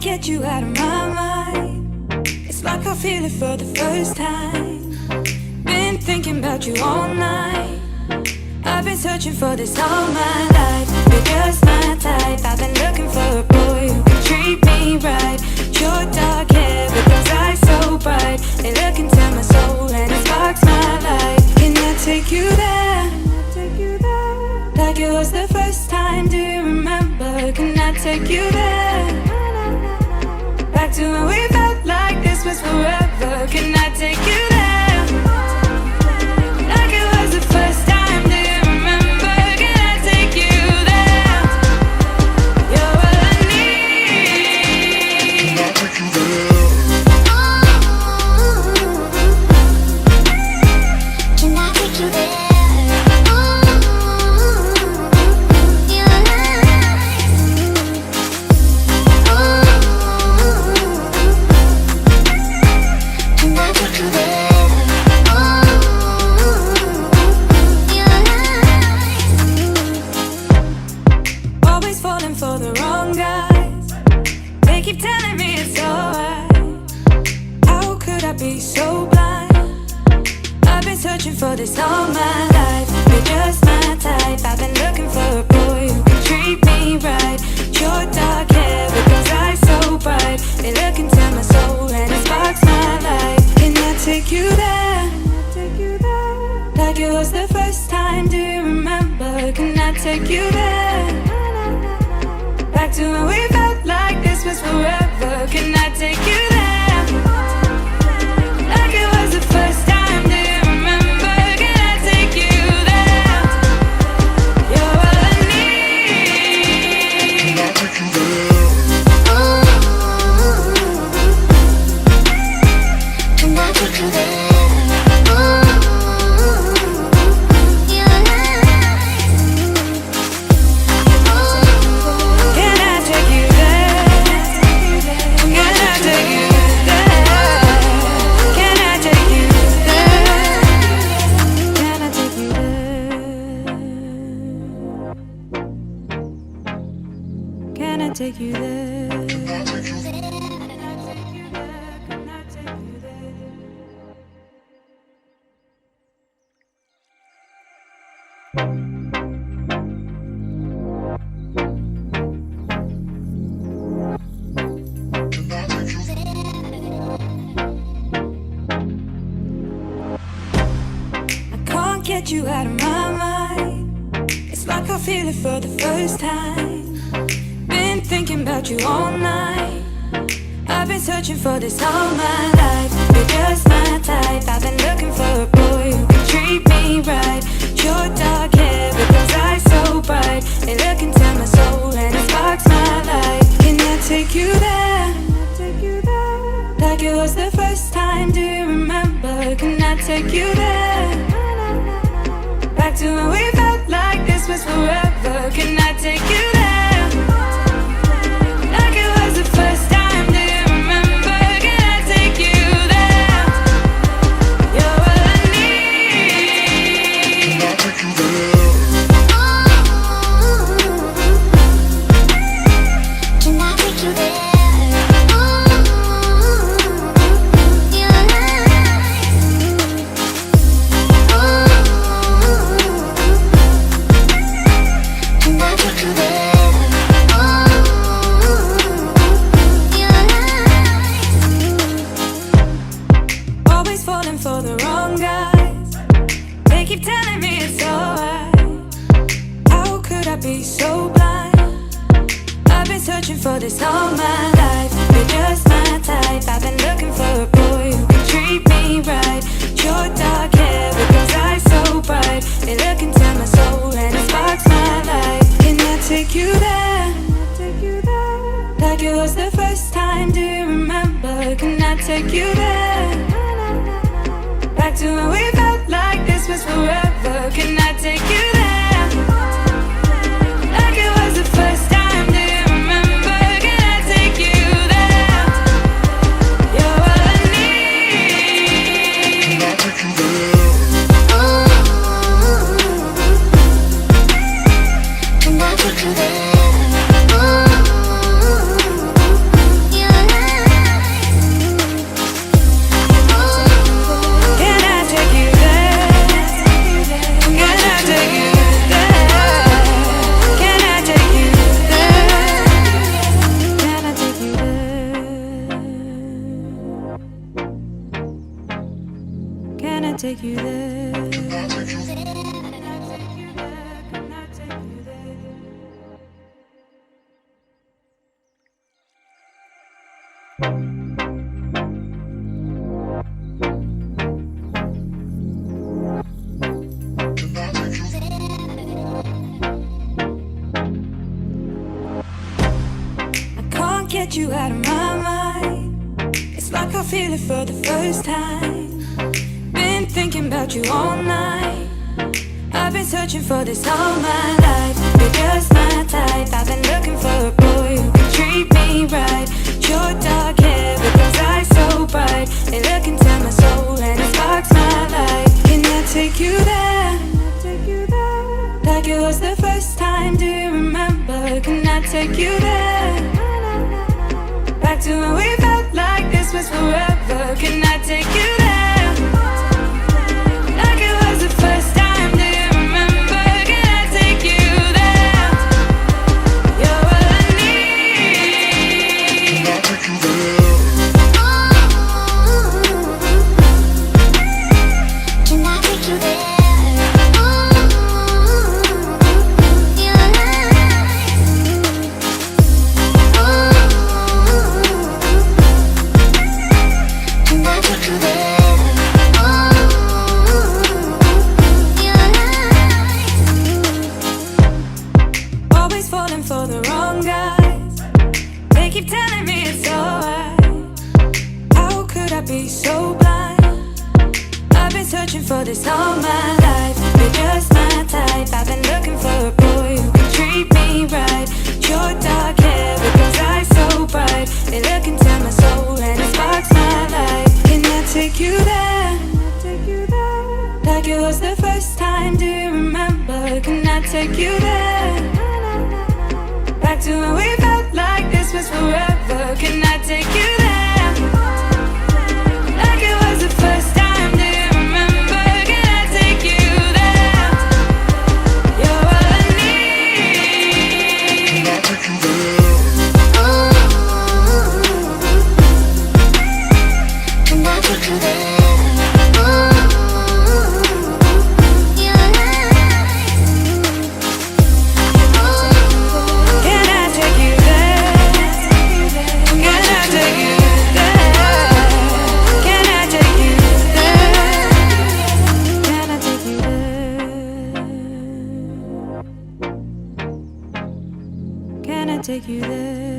Get you out of my mind. It's like I feel it for the first time. Been thinking about you all night. I've been searching for this all my life. You're just my type. I've been looking for a boy who can treat me right. Your dark hair with those eyes so bright. They look into my soul and it sparks my life. Can I take you there? Like it was the first time, do you remember? Can I take you there? Back to when we felt like this was forever. Can I take you there? Like it was the first time, do you remember? Can I take you there? You're all I need. Can I take you there? Can I take you there? Keep telling me it's alright. How could I be so blind? I've been searching for this all my life. You're just my type. I've been looking for a boy who can treat me right. Your dark hair with those eyes so bright. They look into my soul and it sparks my life. Can I take you there? Like it was the first time, do you remember? Can I take you there? Back to when we felt like this was forever. Can I take you there? Like it was the first time, do you remember? Can I take you there? You're all I need. Can I take you there? Can I take you there? Take you there. Can I take you there? Can I take you there? I can't get you out of my mind. It's like I feel it for the first time. Thinking about you all night. I've been searching for this all my life. You're just my type. I've been looking for a boy who can treat me right. Your dark hair with those eyes so bright. They look into my soul and it sparks my life. Can I take you there? Like it was the first time, do you remember? Can I take you there? Back to when we felt like this was forever. Can I take you there? First time, do you remember? Can I take you there? You're all I need. Can I take you there? Can I take you there? Can I take you there? For the wrong guys, they keep telling me it's alright. How could I be so blind? I've been searching for this all my life. You're just my type. I've been looking for a boy who can treat me right. Your dark hair with those eyes so bright. They look into my soul and it sparks take you there? Back to when we felt like this was forever. Can I take you there? Like it was the first time. Do you remember? Can I take you there? You're all I need. Can I take you there? Can I take you there? Take you there. I can't get you out of my mind. It's like I feel it for the first time. Been thinking about you all night. I've been searching for this all my life. You're just my type. I've been looking for a boy who can treat me right. Your dark hair with those eyes so bright. They look into my soul and it sparks my light. Can I take you there? Like it was the first time. Do you remember? Can I take you there? Back to when we felt like this was forever. Can I take you there? First time, do you remember? Can I take you there? You're all I need. Can I take you there? Can I take you there? Can I take you there? For the wrong guys, they keep telling me it's alright. How could I be so blind? I've been searching for this all my life. You're just my type. I've been looking for a boy who can treat me right. Your dark hair with those eyes so bright. They look into my soul and it sparks my light. Can I take you there? Like it was the first time. Do you remember? Can I take you there? Back to when we felt like this was forever. Can I take you there? Like it was the first time. Do you remember? Can I take you there? You're all I need. Can I take you there? Can I take you there? Take you there.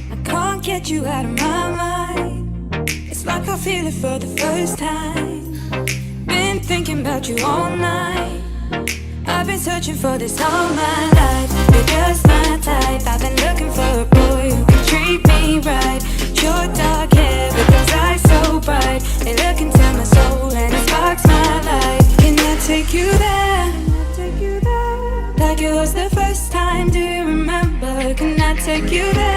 I can't get you out of my mind. It's like I feel it for the first time. Thinking about you all night. I've been searching for this all my life. You're just my type. I've been looking for a boy who can treat me right. Your dark hair with those eyes so bright. They look into my soul and it sparks my light. Can I take you there? Like it was the first time. Do you remember? Can I take you there?